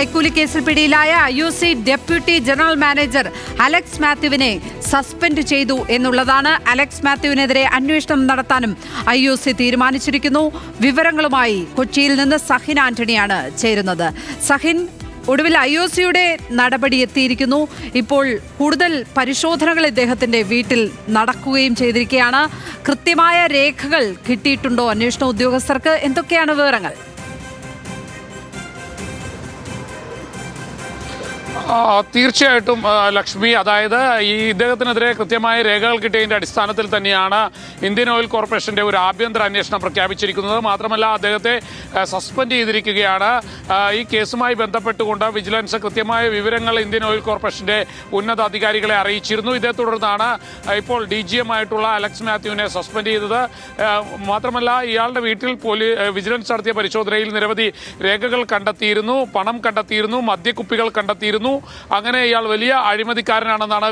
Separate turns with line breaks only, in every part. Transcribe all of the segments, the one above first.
കൈക്കൂലി കേസിൽ പിടിയിലായ IOC deputy general manager Alex മാത്യുവിനെ സസ്പെൻഡ് ചെയ്തു എന്നുള്ളതാണ്. അലക്സ് മാത്യുവിനെതിരെ അന്വേഷണം നടത്താനും IOC തീരുമാനിച്ചിരിക്കുന്നു. വിവരങ്ങളുമായി കൊച്ചിയിൽ നിന്ന് സഹിൻ ആന്റണിയാണ് ചേരുന്നത്. സഹിൻ, ഒടുവിൽ IOCയുടെ നടപടി എത്തിയിരിക്കുന്നു. ഇപ്പോൾ കൂടുതൽ പരിശോധനകൾ ഇദ്ദേഹത്തിന്റെ വീട്ടിൽ നടക്കുകയും ചെയ്തിരിക്കുകയാണ്. കൃത്യമായ രേഖകൾ കിട്ടിയിട്ടുണ്ടോ അന്വേഷണ ഉദ്യോഗസ്ഥർക്ക്? എന്തൊക്കെയാണ് വിവരങ്ങൾ?
തീർച്ചയായിട്ടും ലക്ഷ്മി, അതായത് ഈ ഇദ്ദേഹത്തിനെതിരെ കൃത്യമായ രേഖകൾ കിട്ടിയതിൻ്റെ അടിസ്ഥാനത്തിൽ തന്നെയാണ് ഇന്ത്യൻ ഓയിൽ കോർപ്പറേഷൻ്റെ ഒരു ആഭ്യന്തര അന്വേഷണം പ്രഖ്യാപിച്ചിരിക്കുന്നത്. മാത്രമല്ല അദ്ദേഹത്തെ സസ്പെൻഡ് ചെയ്തിരിക്കുകയാണ്. ഈ കേസുമായി ബന്ധപ്പെട്ടുകൊണ്ട് വിജിലൻസ് കൃത്യമായ വിവരങ്ങൾ ഇന്ത്യൻ ഓയിൽ കോർപ്പറേഷൻ്റെ ഉന്നത അധികാരികളെ അറിയിച്ചിരുന്നു. ഇതേ തുടർന്നാണ് ഇപ്പോൾ DGM ആയിട്ടുള്ള അലക്സ് മാത്യുവിനെ സസ്പെൻഡ് ചെയ്തത്. മാത്രമല്ല ഇയാളുടെ വീട്ടിൽ വിജിലൻസ് നടത്തിയ പരിശോധനയിൽ നിരവധി രേഖകൾ കണ്ടെത്തിയിരുന്നു, പണം കണ്ടെത്തിയിരുന്നു, മദ്യക്കുപ്പികൾ കണ്ടെത്തിയിരുന്നു. അങ്ങനെ ഇയാൾ വലിയ അഴിമതിക്കാരനാണെന്നാണ്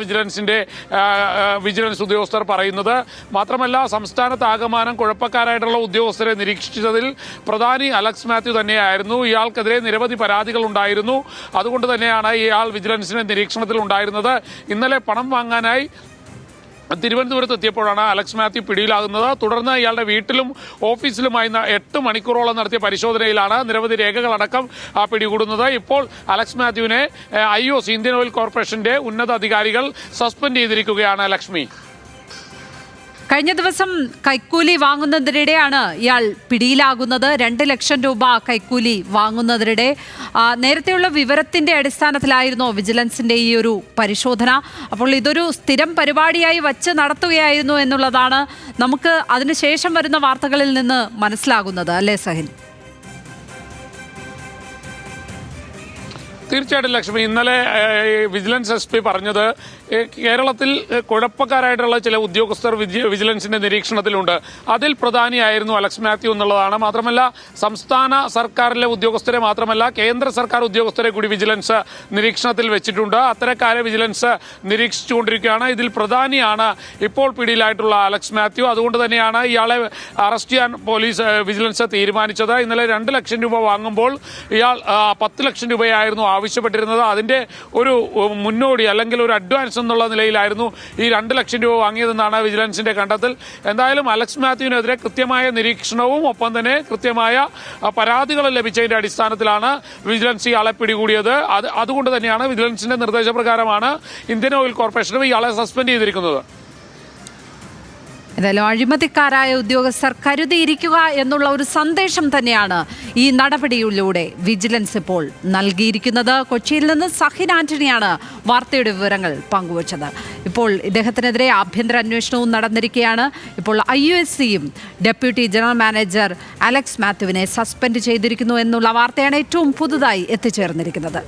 വിജിലൻസ് ഉദ്യോഗസ്ഥർ പറയുന്നത്. മാത്രമല്ല സംസ്ഥാനത്താകമാനം കുഴപ്പക്കാരായിട്ടുള്ള ഉദ്യോഗസ്ഥരെ നിരീക്ഷിച്ചതിൽ പ്രധാനി അലക്സ് മാത്യു തന്നെയായിരുന്നു. ഇയാൾക്കെതിരെ നിരവധി പരാതികൾ ഉണ്ടായിരുന്നു. അതുകൊണ്ട് തന്നെയാണ് ഇയാൾ വിജിലൻസിന്റെ നിരീക്ഷണത്തിൽ ഉണ്ടായിരുന്നത്. ഇന്നലെ പണം വാങ്ങാനായി തിരുവനന്തപുരത്ത് എത്തിയപ്പോഴാണ് അലക്സ് മാത്യു പിടിയിലാകുന്നത്. തുടർന്ന് ഇയാളുടെ വീട്ടിലും ഓഫീസിലുമായി 8 മണിക്കൂറോളം നടത്തിയ പരിശോധനയിലാണ് നിരവധി രേഖകളടക്കം പിടികൂടുന്നത്. ഇപ്പോൾ അലക്സ് മാത്യുവിനെ IOC ഇന്ത്യൻ ഓയിൽ കോർപ്പറേഷന്റെ ഉന്നത അധികാരികൾ സസ്പെൻഡ് ചെയ്തിരിക്കുകയാണ്. ലക്ഷ്മി,
കഴിഞ്ഞ ദിവസം കൈക്കൂലി വാങ്ങുന്നതിനിടെയാണ് ഇയാൾ പിടിയിലാകുന്നത്. 2 ലക്ഷം രൂപ കൈക്കൂലി വാങ്ങുന്നതിനിടെ നേരത്തെയുള്ള വിവരത്തിന്റെ അടിസ്ഥാനത്തിലായിരുന്നു വിജിലൻസിന്റെ ഈ ഒരു പരിശോധന. അപ്പോൾ ഇതൊരു സ്ഥിരം പരിപാടിയായി വച്ച് നടത്തുകയായിരുന്നു എന്നുള്ളതാണ് നമുക്ക് അതിനുശേഷം വരുന്ന വാർത്തകളിൽ നിന്ന് മനസ്സിലാകുന്നത്, അല്ലേ സഹിൻ?
തീർച്ചയായിട്ടും ലക്ഷ്മി, ഇന്നലെ വിജിലൻസ് SP പറഞ്ഞത് കേരളത്തിൽ കുഴപ്പക്കാരായിട്ടുള്ള ചില ഉദ്യോഗസ്ഥർ വിജിലൻസിന്റെ നിരീക്ഷണത്തിലുണ്ട്. അതിൽ പ്രധാനിയായിരുന്നു അലക്സ് മാത്യു എന്നുള്ളതാണ്. മാത്രമല്ല സംസ്ഥാന സർക്കാരിലെ ഉദ്യോഗസ്ഥരെ മാത്രമല്ല കേന്ദ്ര സർക്കാർ ഉദ്യോഗസ്ഥരെ കൂടി വിജിലൻസ് നിരീക്ഷണത്തിൽ വെച്ചിട്ടുണ്ട്. അത്തരക്കാരെ വിജിലൻസ് നിരീക്ഷിച്ചുകൊണ്ടിരിക്കുകയാണ്. ഇതിൽ പ്രധാനിയാണ് ഇപ്പോൾ പിടിയിലായിട്ടുള്ള അലക്സ് മാത്യു. അതുകൊണ്ട് തന്നെയാണ് ഇയാളെ അറസ്റ്റ് ചെയ്യാൻ വിജിലൻസ് തീരുമാനിച്ചത്. ഇന്നലെ 2 ലക്ഷം രൂപ വാങ്ങുമ്പോൾ ഇയാൾ 10 ലക്ഷം രൂപയായിരുന്നു ആവശ്യപ്പെട്ടിരുന്നത്. അതിന്റെ ഒരു മുന്നോടി അല്ലെങ്കിൽ ഒരു അഡ്വാൻസ് എന്നുള്ള നിലയിലായിരുന്നു ഈ 2 ലക്ഷം രൂപ വാങ്ങിയതെന്നാണ് വിജിലൻസിന്റെ കണ്ടെത്തൽ. എന്തായാലും അലക്സ് മാത്യുവിനെതിരെ കൃത്യമായ നിരീക്ഷണവും ഒപ്പം തന്നെ കൃത്യമായ പരാതികൾ ലഭിച്ചതിന്റെ അടിസ്ഥാനത്തിലാണ് വിജിലൻസ് ഇയാളെ പിടികൂടിയത്. അതുകൊണ്ട് തന്നെയാണ് വിജിലൻസിന്റെ നിർദ്ദേശപ്രകാരമാണ് ഇന്ത്യൻ ഓയിൽ കോർപ്പറേഷനും ഇയാളെ സസ്പെൻഡ് ചെയ്തിരിക്കുന്നത്.
ഏതായാലും അഴിമതിക്കാരായ ഉദ്യോഗസ്ഥർ കരുതിയിരിക്കുക എന്നുള്ള ഒരു സന്ദേശം തന്നെയാണ് ഈ നടപടിയിലൂടെ വിജിലൻസ് ഇപ്പോൾ നൽകിയിരിക്കുന്നത്. കൊച്ചിയിൽ നിന്ന് സഹിൻ ആന്റണിയാണ് വാർത്തയുടെ വിവരങ്ങൾ പങ്കുവച്ചത്. ഇപ്പോൾ ഇദ്ദേഹത്തിനെതിരെ ആഭ്യന്തര അന്വേഷണവും നടന്നിരിക്കുകയാണ്. ഇപ്പോൾ IOCയും ഡെപ്യൂട്ടി ജനറൽ മാനേജർ അലക്സ് മാത്യുവിനെ സസ്പെൻഡ് ചെയ്തിരിക്കുന്നു എന്നുള്ള വാർത്തയാണ് ഏറ്റവും പുതുതായി എത്തിച്ചേർന്നിരിക്കുന്നത്.